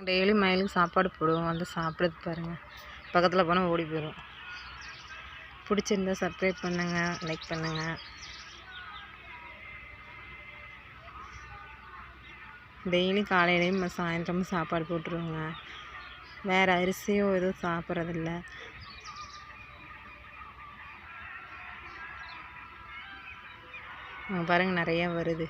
Daily மயிலுக்கு சாப்பாடு போடுவோம், வந்து சாப்பிடுறது பாருங்கள். பக்கத்தில் போனால் ஓடி போயிடும். பிடிச்சிருந்தா சப்ஸ்கிரைப் பண்ணுங்கள், லைக் பண்ணுங்கள். டெய்லி காலையிலையும் சாயந்தரமும் சாப்பாடு போட்டுருவோங்க. வேறு அரிசியோ எதுவும் சாப்பிட்றதில்ல. பாருங்கள், நிறையா வருது.